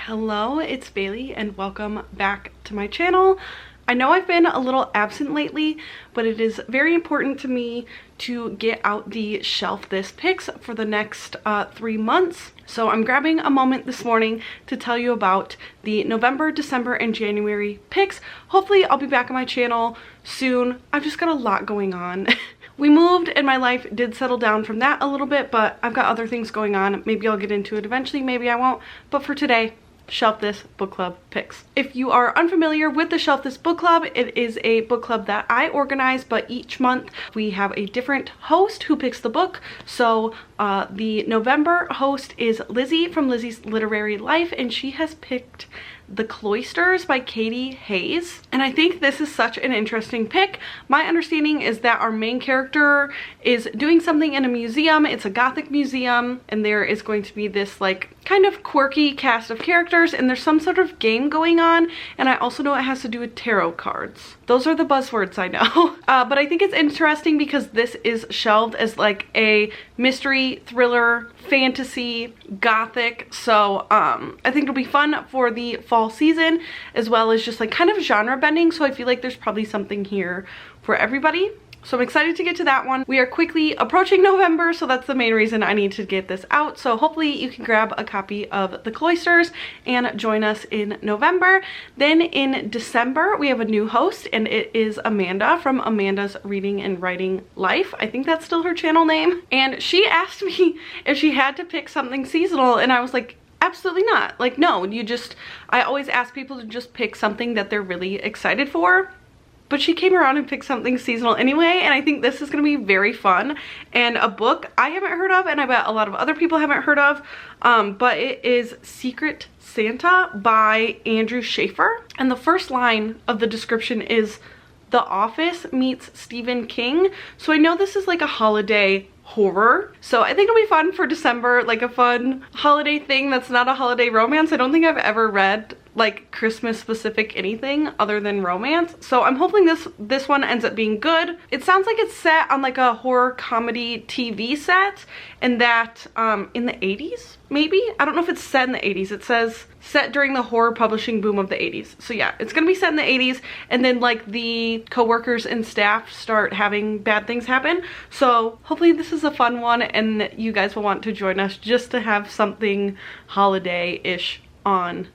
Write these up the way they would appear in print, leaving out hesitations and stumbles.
Hello, it's Bailey and welcome back to my channel. I know I've been a little absent lately, but it is very important to me to get out the shelf this picks for the next 3 months. So I'm grabbing a moment this morning to tell you about the November, December, and January picks. Hopefully I'll be back on my channel soon. I've just got a lot going on. We moved and my life did settle down from that a little bit, but I've got other things going on. Maybe I'll get into it eventually, maybe I won't. But for today, Shelf This Book Club picks. If you are unfamiliar with the Shelf This Book Club, it is a book club that I organize, but each month we have a different host who picks the book. So the November host is Lizzie from Lizzie's Literary Life, and she has picked The Cloisters by Katie Hayes. And I think this is such an interesting pick. My understanding is that our main character is doing something in a museum. It's a Gothic museum, and there is going to be this like kind of quirky cast of characters, and there's some sort of game going on, and I also know it has to do with tarot cards. Those are the buzzwords I know. But I think it's interesting because this is shelved as like a mystery, thriller, fantasy, Gothic. So I think it'll be fun for the fall season, as well as just like kind of genre bending. So I feel like there's probably something here for everybody. So I'm excited to get to that one. We are quickly approaching November, so that's the main reason I need to get this out. So hopefully you can grab a copy of The Cloisters and join us in November. Then in December, we have a new host, and it is Amanda from Amanda's Reading and Writing Life. I think that's still her channel name. And she asked me if she had to pick something seasonal, and I was like, absolutely not. Like, no, I always ask people to just pick something that they're really excited for. But she came around and picked something seasonal anyway, and I think this is going to be very fun. And a book I haven't heard of, and I bet a lot of other people haven't heard of, but it is Secret Santa by Andrew Schaefer. And the first line of the description is, "The Office meets Stephen King." So I know this is like a holiday horror, so I think it'll be fun for December, like a fun holiday thing that's not a holiday romance. I don't think I've ever read like Christmas specific anything other than romance, so I'm hoping this one ends up being good. It sounds like it's set on like a horror comedy TV set, and that in the 80s maybe. I don't know if it's set in the 80s. It says set during the horror publishing boom of the 80s. So yeah, it's gonna be set in the 80s, and then like the co-workers and staff start having bad things happen. So hopefully this is a fun one, and you guys will want to join us just to have something holiday-ish on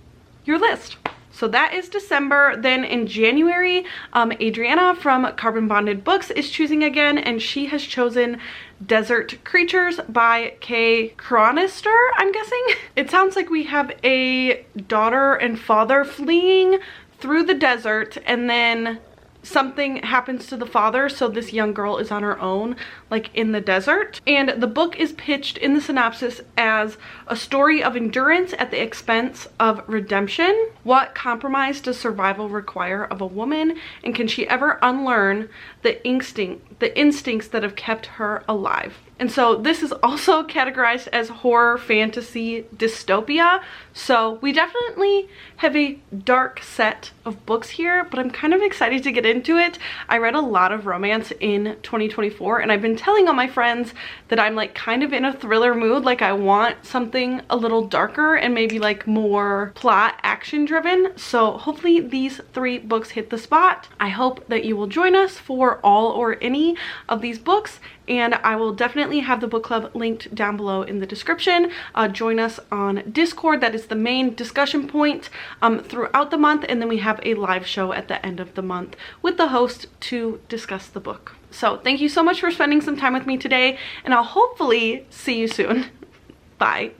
your list. So that is December. Then in January, Adriana from Carbon Bonded Books is choosing again, and she has chosen Desert Creatures by Kay Chronister, I'm guessing. It sounds like we have a daughter and father fleeing through the desert, and then something happens to the father, so this young girl is on her own, like in the desert. And the book is pitched in the synopsis as a story of endurance at the expense of redemption. What compromise does survival require of a woman, and can she ever unlearn the instincts that have kept her alive? And so this is also categorized as horror, fantasy, dystopia. So we definitely have a dark set of books here, but I'm kind of excited to get into it. I read a lot of romance in 2024, and I've been telling all my friends that I'm like kind of in a thriller mood. Like I want something a little darker and maybe like more plot action driven. So hopefully these 3 books hit the spot. I hope that you will join us for all or any of these books, and I will definitely have the book club linked down below in the description. Join us on Discord. That is the main discussion point throughout the month, and then we have a live show at the end of the month with the host to discuss the book. So thank you so much for spending some time with me today, and I'll hopefully see you soon. Bye.